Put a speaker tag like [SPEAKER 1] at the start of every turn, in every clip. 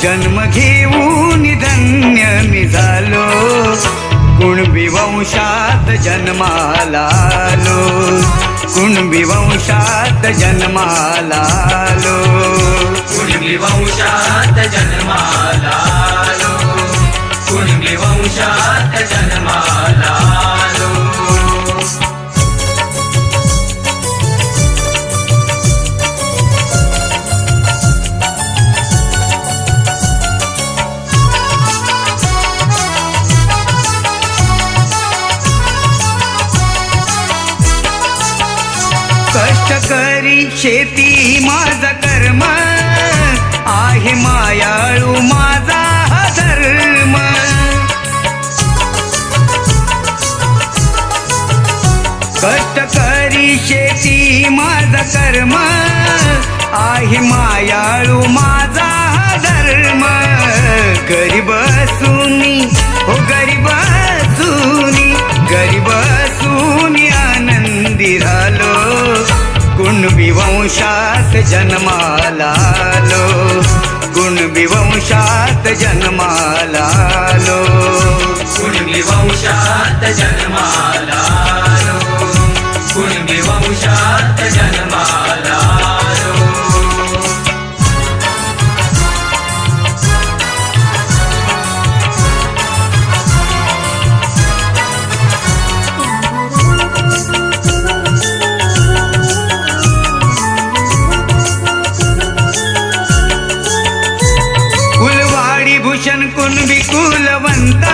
[SPEAKER 1] जन्म घेऊन धन्य मी झालो, कुणबी वंशात जन्माला आलो, कुणबी वंशात जन्माला आलो,
[SPEAKER 2] कुणबी वंशात जन्माला आलो, कुणबी वंशात जन्माला आलो.
[SPEAKER 1] कष्टकरी शेती माझा कर्म, आहे मायाळू माझा धर्म. कष्टकरी शेती माझा कर्म, आहे मायाळू माझा धर्म. गरीब असूनी हो गरीब असूनी, गरीब असूनी आनंदी राहिलो, कुणबी वंशात जन्माला आलो, कुणबी वंशात जन्माला आलो,
[SPEAKER 2] कुणबी वंशात जन्माला आलो, कुणबी वंशात जन्माला आलो.
[SPEAKER 1] भूषण कुणबी कुलवंत,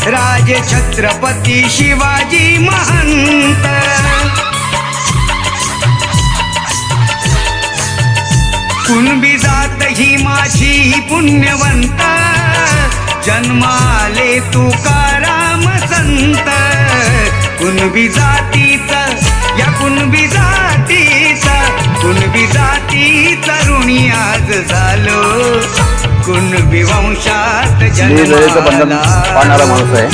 [SPEAKER 1] राजे छत्रपती शिवाजी महंत. कुणबी जात ही माझी पुण्यवंत, जन्माले तुकाराम संत. कुणबी जातीचा या कुणबी जातीचा, कुणबी जातीचा ऋणी आज झालो, कुणबी वंशात जन्माला
[SPEAKER 3] माणूस आहे.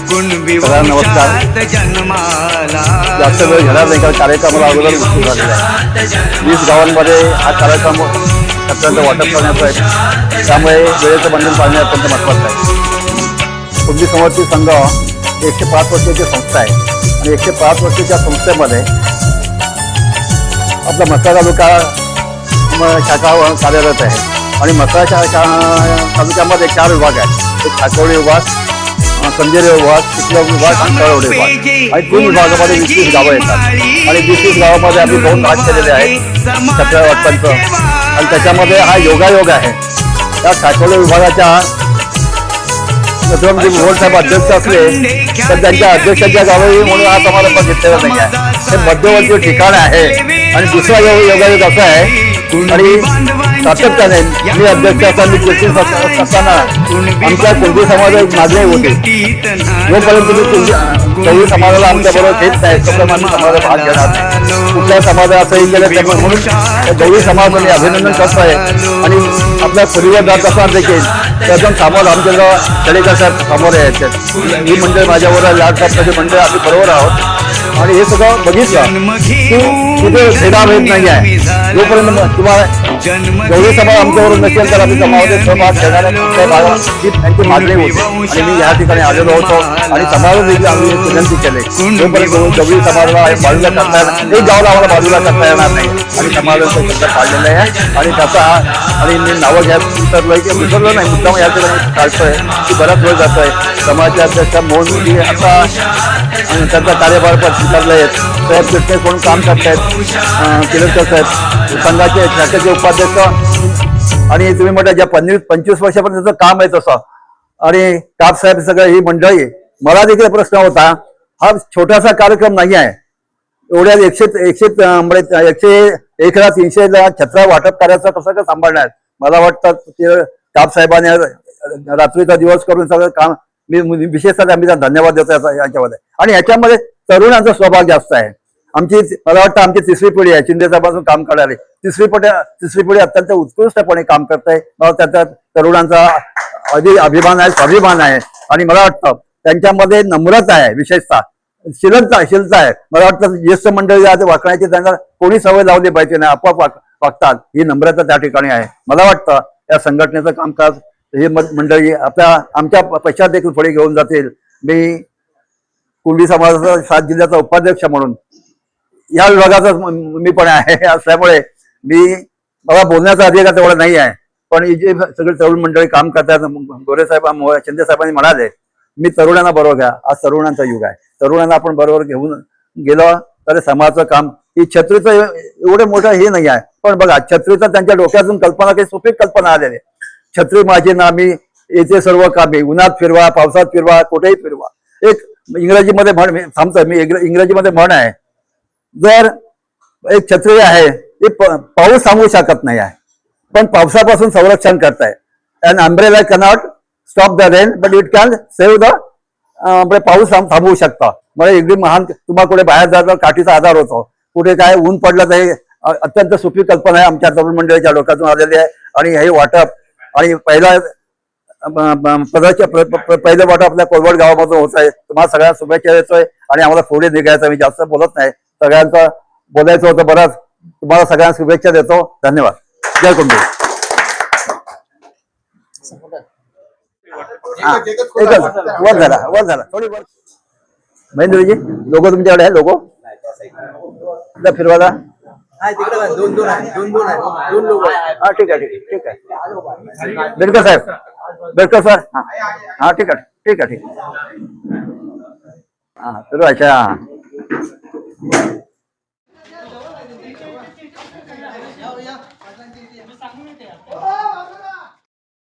[SPEAKER 1] कुणबी वंशात जन्माला.
[SPEAKER 3] जास्त वेळ घेणार नाही कारण कार्यक्रमाला अगोदर झालेला आहे. 20 गावांमध्ये हा कार्यक्रम छत्रांचं वाटप करण्याचा आहे, त्यामुळे वेळेचं बंधन पाळणे अत्यंत महत्त्वाचं आहे. कुणबी समर्थित संघ 105 वर्षाची संस्था आहे आणि 105 वर्षाच्या संस्थेमध्ये आपला म्हसळा तालुका शाखा कार्यरत आहे आणि म्हसळा तालुक्यामध्ये 4 विभाग आहेत. एक ठाकवडी विभाग, संजेरी विभाग, चिखला विभाग आणि तळवडी विभाग आणि 3 विभागामध्ये 20 गावं येतात आणि 20 गावामध्ये आम्ही 2 भाग केलेले आहेत छत्र वाटपांचं. आणि त्याच्यामध्ये हा योगायोग आहे. त्या ठाकवडी विभागाच्या मोहोळ साहेब अध्यक्ष असले तर त्यांच्या अध्यक्षाच्या गावी म्हणून हा समारंभ घेतलेला नाही आहे. हे मध्यवर्ती ठिकाण आहे. आणि दुसरा योगायोग असा आहे आणि सातत्याने मी अध्यक्ष असताना मी कृषी असताना आमच्या कुणबी समाजाची मागणी होती, जोपर्यंत तुम्ही चौघी समाजाला आमच्याबरोबर घेत नाही तोपर्यंत आम्ही समाजात भाग घेणार नाही. कुठल्या समाजाला असंही केलं त्यामुळे म्हणून चौघी समाज मी अभिनंदन करतो आहे. आणि आपल्या पुरीवर जात असताना देखील त्यातून समाज आमच्या तळेकर साहेब समोर यायचे, ही मंडळ माझ्याबरोबर लाड साहेबांची मंडळ आम्ही बरोबर आहोत. आणि हे सगळं बघितलं की तिथे भेदाभेद नाही आहे. जोपर्यंत तुम्हाला जेवढी समाज आमच्याबरोबर नसेल तर आम्ही समाजामध्ये सहभाग घेणाऱ्या ही त्यांची मागणी होती आणि मी या ठिकाणी आलेलो होतो आणि समाजाला देखील आम्ही विनंती केली. जोपर्यंत जेवढी समाजाला बाजूला करता येणार एक गावाला आम्हाला बाजूला करता येणार नाही आणि समाजाचं शब्द काढलेलं आहे. आणि त्याचा आणि मी नावं घ्यायला विसरलोय की विसरलं नाही, मुद्दाम या ठिकाणी काढतोय की बराच वेळ जातोय. समाजाचे अध्यक्ष मोहन आता त्यांचा कार्यभार पण स्वीकारले आहेत. साहेब चिटणीस म्हणून काम करतायत किलरकर साहेब, संघाचे शाखेचे उपाध्यक्ष. आणि तुम्ही म्हटलं ज्या 25 वर्षापर्यंत काम आहे तसं. आणि काप साहेब सगळं ही मंडळी. मला देखील प्रश्न होता, हा छोटासा कार्यक्रम नाही आहे. एवढ्या 101,300 छत्रा वाटप करायचं कसं काय सांभाळणार. मला वाटतं ते काप साहेबांनी रात्रीचा दिवस करून सगळं काम मी विशेषतः आम्ही धन्यवाद देतो याच्यामध्ये. आणि याच्यामध्ये तरुणांचा सहभाग जास्त आहे. आमची मला वाटतं आमची 3री पिढी आहे शिंदे साहेबांपासून काम करणारी. 3री पिढी अत्यंत उत्कृष्टपणे काम करत आहे. मला त्याचा तरुणांचा अभिमान आहे, स्वाभिमान आहे. आणि मला वाटतं त्यांच्यामध्ये नम्रता आहे, विशेषतः शीलता आहे. मला वाटतं ज्येष्ठ मंडळी वाकण्याची त्यांना कोणी सवय लावली पाहिजे नाही, आपोआप वागतात. ही नम्रता त्या ठिकाणी आहे. मला वाटतं या संघटनेचं कामकाज हे मंडळी आमच्या पश्चात देखील पुढे घेऊन जातील. मी कुंडी समाजाचा 7 जिल्ह्याचा उपाध्यक्ष म्हणून या विभागाचा मी पण आहे असल्यामुळे मला बोलण्याचा अधिकार तेवढा नाही आहे. पण जे सगळे तरुण मंडळी काम करतात, गोरे साहेब शिंदे साहेबांनी म्हणाले मी तरुणांना बरोबर घ्या. आज तरुणांचा युग आहे. तरुणांना आपण बरोबर घेऊन गेलो तर समाजाचं काम ही छत्रीचं एवढं मोठं हे नाही आहे. पण बघा छत्रीचं त्यांच्या डोक्यातून कल्पना काही सोपी कल्पना आलेली. छत्री माझी नामी येथे सर्व कामे, उन्हात फिरवा पावसात फिरवा कुठेही फिरवा. एक इंग्रजीमध्ये म्हण थांबतो मी, इंग्रजीमध्ये म्हण आहे, जर एक छत्री आहे ती पाऊस थांबवू शकत नाही आहे पण पावसापासून संरक्षण करताय. And umbrella cannot stop the rain but it can save the पाऊस थांबवू शकता. मला एकदम महान तुम्हाला कुठे बाहेर जायला काठीचा आधार होतो. कुठे काय ऊन पडलं तर अत्यंत सोपी कल्पना आहे आमच्या तरुण मंडळीच्या डोक्यातून आलेली आहे. आणि हे वाटप आणि पहिलं वाटप आपल्या कोलवड गावामधून होत आहे. तुम्हाला सगळ्यांना शुभेच्छा देतोय आणि आम्हाला पुढे निघायचं. मी जास्त बोलत नाही, सगळ्यांचं बोलायचं होतं बरंच. तुम्हाला सगळ्यांना शुभेच्छा देतो. धन्यवाद. जय कुंडी. वर झाला थोडी वर. महेंद्रजी लोगो तुमच्याकडे आहे? लोगो फिरवाला हा ठीक आहे. बेडकर साहेब, बेडकर सर, हा ठीक आहे. हा फिरवायच्या.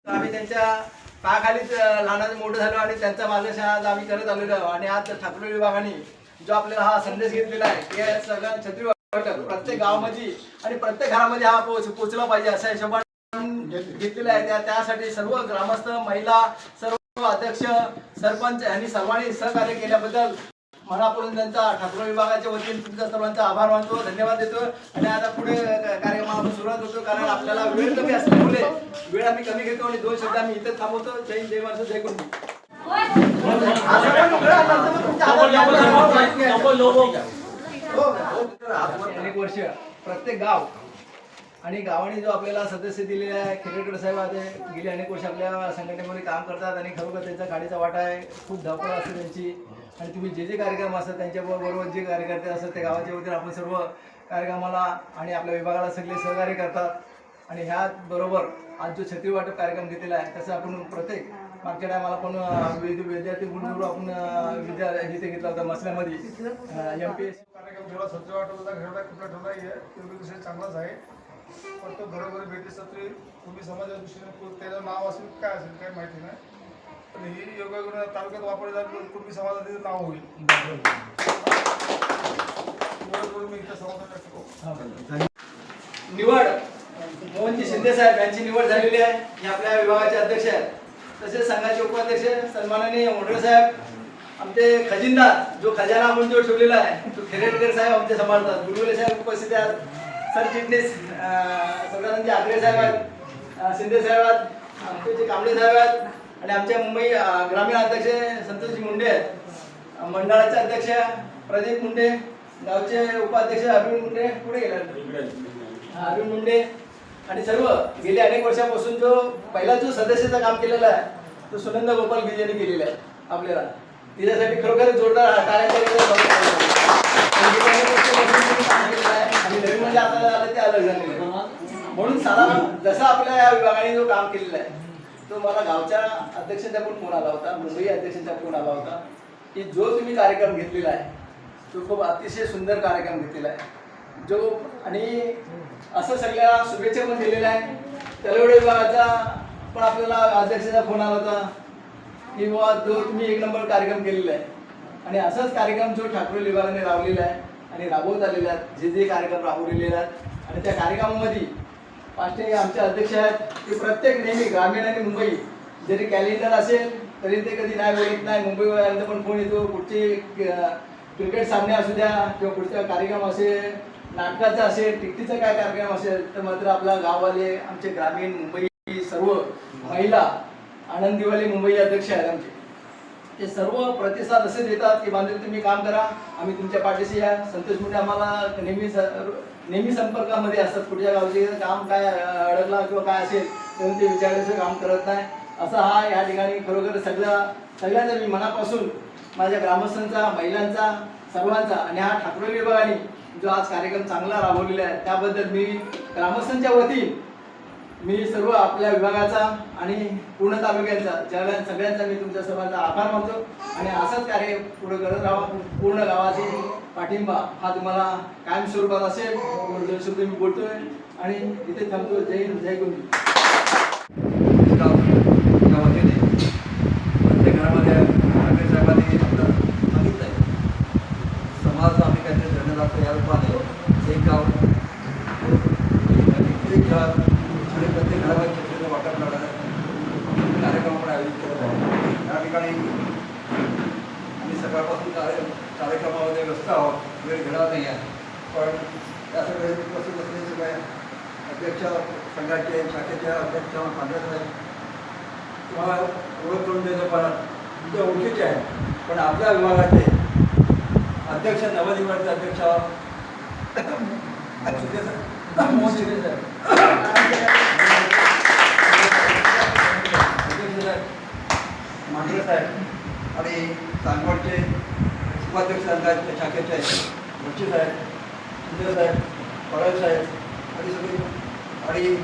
[SPEAKER 4] आम्ही त्यांच्या पायाखालीच लहानाचं मोठं झालो आणि त्यांचा मार्गदर्शन आज आम्ही करत आलेलो आहोत. आणि आज ठाकरे विभागाने जो आपल्याला हा संदेश घेतलेला आहे की सगळ्या छत्री वाटप प्रत्येक गावामध्ये आणि प्रत्येक घरामध्ये हा पोचला पाहिजे असा हिशोबाने घेतलेला आहे. त्यासाठी सर्व ग्रामस्थ, महिला, सर्व अध्यक्ष, सरपंच यांनी सर्वांनी सहकार्य केल्याबद्दल मनापासून त्यांचा ठाकरे विभागाच्या वतीने तुमच्या सर्वांचा आभार मानतो, धन्यवाद देतो. आणि आता पुढे कार्यक्रमाला सुरुवात होतो कारण आपल्याला वेळ कमी असल्यामुळे वेळ आम्ही कमी घेतो आणि 2 शब्द आम्ही इथं थांबवतो. जय हिंद, जय महाराष्ट्र, जय कुंडी. अनेक वर्ष प्रत्येक गाव आणि गावाने जो आपल्याला सदस्य दिलेला आहे खेडेकर साहेब आज गेली अनेक वर्ष आपल्या संघटनेमध्ये काम करतात आणि खरोखर त्यांचा गाडीचा वाटा आहे. खूप धावपळ असते त्यांची. आणि तुम्ही जे कार्यक्रम असतात त्यांच्याबरोबर जे कार्यकर्ते असतात त्या गावाच्या वतीने आपण सर्व कार्यक्रमाला आणि आपल्या विभागाला सगळे सहकार्य करतात. आणि ह्याचबरोबर आज जो छत्री वाटप कार्यक्रम घेतलेला आहे तसं आपण प्रत्येक मागच्या टायमाला पण विद्यार्थी म्हणून आपण इथे घेतला होता मसल्यामध्ये MPSC
[SPEAKER 5] कार्यक्रम ठेवला. छत्री वाटप होता, घेवडा कुठला ठेवला विषय चांगलाच आहे. पण तो घरोघरी भेटली छत्री कुंभी समाजाच्या दृष्टीने त्याचं नाव असेल काय असेल काही माहिती नाही. पण ही योगायोगाने तालुक्यात वापरली जाईल कुंभी समाजाचं नाव होईल. मी इथं समाजात
[SPEAKER 4] निवड मोहनजी शिंदे साहेब यांची निवड झालेली आहे. हे आपल्या विभागाचे अध्यक्ष आहेत. तसेच संघाचे उपाध्यक्ष सन्माननीय मोडरे साहेब, आमचे खजिनदार जो खजाना म्हणून जो ठेवलेला आहे तो खेरेडकर साहेब आमचे सांभाळतात. गुरुवेले साहेब उपस्थित आहेत. सरचिटणीस सदानंद आगरे साहेब आहेत, शिंदे साहेब आहेत, आमचे जे कांबळे साहेब आहेत आणि आमच्या मुंबई ग्रामीण अध्यक्ष संतोषजी मुंडे आहेत. मंडळाचे अध्यक्ष प्रदीप मुंडे, गावचे उपाध्यक्ष अरविंद मुंडे, पुढे गेला अरविंद मुंडे आणि सर्व गेले अनेक वर्षापासून जो पहिला जो सदस्याचं काम केलेलं आहे तो सुनंदा गोपाल गिजेने केलेला आहे आपल्याला. तिच्यासाठी खरोखर जोरदार आणि नवीन म्हणजे आपल्याला आलं ते अलग झालेलं आहे. म्हणून सारा जसं आपल्या या विभागाने जो काम केलेलं आहे तो मला गावच्या अध्यक्षांचा पण फोन आला होता, मुंबई अध्यक्षांचा फोन आला होता की जो तुम्ही कार्यक्रम घेतलेला आहे तो खूप अतिशय सुंदर कार्यक्रम घेतलेला आहे जो. आणि असं सगळ्या शुभेच्छा पण दिलेल्या आहे. तलवडे विभागाचा पण आपल्याला अध्यक्षाचा फोन आला होता की बाबा जो तुम्ही 1 नंबर कार्यक्रम केलेला आहे. आणि असाच कार्यक्रम जो ठाकरे विभागाने राबवलेला आहे आणि राबवत आलेले आहेत, जे कार्यक्रम राबवलेले आहेत आणि त्या कार्यक्रमामध्ये पाचटे आमचे अध्यक्ष आहेत ते प्रत्येक नेहमी ग्रामीण आणि मुंबई जरी कॅलेंडर असेल तरी ते कधी नाही बोलत नाही. मुंबईवाल्यांचा पण फोन येतो, पुढचे क्रिकेट सामने असू द्या किंवा पुढचा कार्यक्रम असेल, नाटकाचा असेल, टिकटीचा काय कार्यक्रम असेल तर मात्र आपला गाववाले आमचे ग्रामीण मुंबई सर्व महिला आनंदीवाले मुंबई अध्यक्ष आहेत आमचे. ते सर्व प्रतिसाद असे देतात की बांधव तुम्ही काम करा, आम्ही तुमच्या पाठीशी आहे. संतोष मुंडे आम्हाला नेहमी संपर्कामध्ये असतात. कुठच्या गावचे काम काय अडकला किंवा काय असेल तर ते विचारल्याशिवाय काम करत नाही. असा हा या ठिकाणी खरोखर सगळ्यांचा मी मनापासून माझ्या ग्रामस्थांचा, महिलांचा, सर्वांचा आणि हा ठाकरोली विभागाने जो आज कार्यक्रम चांगला राबवलेला आहे त्याबद्दल मी ग्रामस्थांच्या वतीने मी सर्व आपल्या विभागाचा आणि पूर्ण तालुक्यांचा सगळ्यांचा मी तुमच्या सर्वांचा आभार मानतो आणि असंच कार्य पुढे करत राहा. पूर्ण गावाचे पाठिंबा हा तुम्हाला कायम स्वरूपात असेल. दोन शब्द मी बोलतोय आणि इथे थांबतो. जय हिंद, जय गुरु.
[SPEAKER 3] त्या वतीने प्रत्येक घरामध्ये ठाकरे साहेबांनी आपलं सांगितलं आहे समाज आम्ही काहीतरी धरणं लागतो या रूपाने एक गाव एक घर आणि प्रत्येक घरामध्ये चित्रचं वाटप करणारा कार्यक्रम आपण आयोजित करत आहोत. या ठिकाणी आम्ही सकाळपासून कार्यक्रमामध्ये व्यस्त आहोत. वेळ घडत नाही आहे पण त्यासाठी उपस्थित असलेले सगळे अध्यक्ष संघाचे शाखेच्या अध्यक्ष पांढरे तुम्हाला ओळख करून देणं पण तुमच्या ओळखीचे आहे पण आपल्या विभागाचे अध्यक्ष नवनिर्वाचित अध्यक्ष मोहन शिंदे साहेब मांढरे साहेब आणि सांगवडचे उपाध्यक्ष संघाचे शाखेचे आहेत बच्ची साहेब, शिंदे साहेब, पवार साहेब आणि सगळे आणि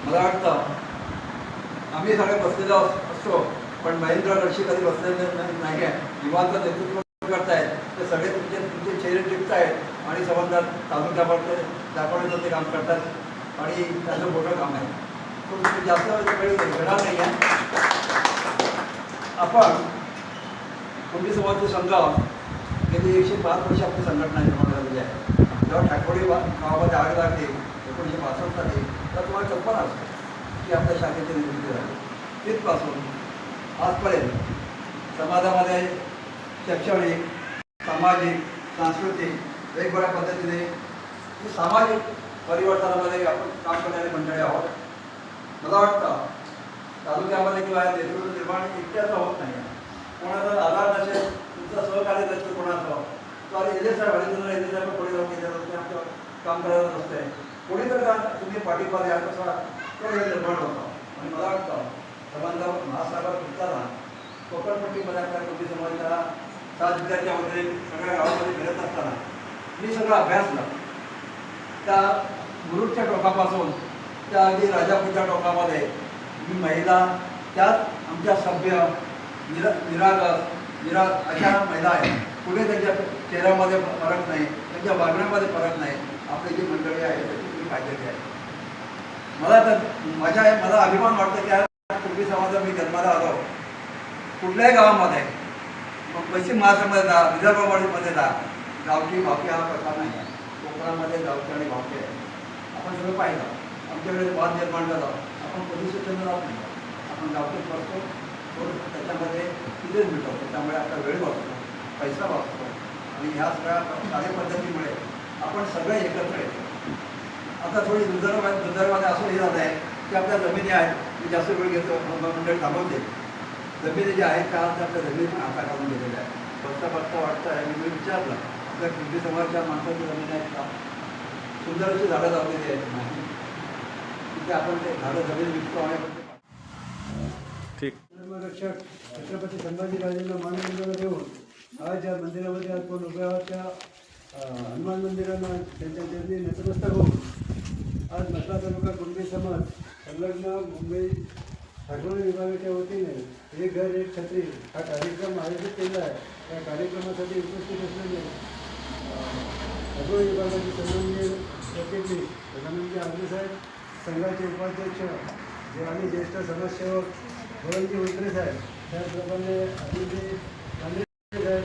[SPEAKER 3] मला वाटतं आम्ही सगळे बसलेलो असतो पण महेंद्र गडशी कधी बसलेले नाही आहे. युवांचं नेतृत्व करतायत ते सगळे तुमचे चेहरे टिकतायत आणि संबंधात तालुक्यामध्ये दाखवण्याचं ते काम करतात आणि त्याचं मोठं काम आहे. तो जास्त वेळ घेणार नाही आहे. आपण कुंडी समाजचे संघ गेली 105 वर्ष आपली संघटना निर्माण झालेली आहे. जेव्हा ठाकवडी गावामध्ये आग लागली 1965 साली तर तुम्हाला कल्पना असते की आपल्या शाखेची निर्मिती झाली. तिथपासून आजपर्यंत समाजामध्ये शैक्षणिक, सामाजिक, सांस्कृतिक वेगवेगळ्या पद्धतीने सामाजिक परिवर्तनामध्ये आपण काम करणारी मंडळी आहोत. मला वाटतं तालुक्यामध्ये किंवा नेतृत्व निर्माण एकट्याचं होत नाही. कोणाचा आधार नसेल, तुमचं सहकार्य नसेल कोणाचं तर एजे साहेब हरिचंद्र एजे साहेब पुढे जाऊन गेल्यावर आमचं काम करायला नसतंय. पुढे तर तुम्ही पाठिंबा द्या तसा तो वेळ निर्माण होता. आणि मला वाटतं समाजावर महासागर फिरताना कोकणपट्टीमध्ये आपल्या कुंडी समाजाच्या 7 जिल्ह्याच्या वगैरे सगळ्या गावामध्ये फिरत असताना मी सगळं अभ्यासला. त्या मुरुडच्या टोकापासून त्या अगदी राजापूरच्या टोकामध्ये मी महिला त्यात आमच्या सभ्य निरागस अशा महिला आहेत. कुठे त्यांच्या चेहऱ्यामध्ये फरक नाही, त्यांच्या वागण्यामध्ये फरक नाही. आपली जी मंडळी आहे त्याची तुम्ही पाहिजे आहे. मला अभिमान वाटतं की कुंडी समाजात मी जन्माला आलो. कुठल्याही गावामध्ये पश्चिम महाराष्ट्रामध्ये जा, विदर्भामध्ये जा, गावठी भावकी हा प्रकार नाही आहे. कोकणामध्ये गावठी आणि भावकी आहे. आपण सगळं पाहिलं. आमच्याकडे वाद निर्माण झाला. आपण पोलीस स्टेशनला जात नाही. आपण गावठीच बसतो त्याच्यामध्ये तिथेच भेटतो. त्यामुळे आपला वेळ वाचतो, पैसा वाचतो आणि ह्या सगळ्या कार्यपद्धतीमुळे आपण सगळे एकत्र येतो. आता थोडी दुर्दैवाने असं हे झालं आहे की आपल्या जमिनी आहेत. मी जास्त वेळ घेतो मंडळ थांबवते. जमिनी ज्या आहेत त्या आपल्या जमिनी पण हाताखालून गेलेल्या आहेत. बघता वाटतं आहे. मी विचारलं आपल्या कुंडी समाजाच्या माणसाची जमिनी आहेत का? सुंदर अशी झाडं लावलेली आहेत नाही. तिथे आपण ते झाडं जमीन विकतो आणि आपण
[SPEAKER 6] धर्मरक्षक छत्रपती संभाजीराजेंना मानवंदना देऊन आज या मंदिरामध्ये आपण उभ्या त्या हनुमान मंदिरांना त्यांच्या चरणी नतमस्तक होऊन आज म्हसळा तालुका कुंडी समाज संलग्न मुंबई ठाकरोली विभागाच्या वतीने एक घर एक छत्री हा कार्यक्रम आयोजित केला आहे. या कार्यक्रमासाठी उपस्थित असलेले ठाकरोली विभागाचे सन्माननीय प्रतिनिधी प्रधानमंत्री आंबे साहेब, संघाचे उपाध्यक्ष आणि ज्येष्ठ समाजसेवक गोरंजी उतरे साहेब, त्याचप्रमाणे अभिजित साहेब,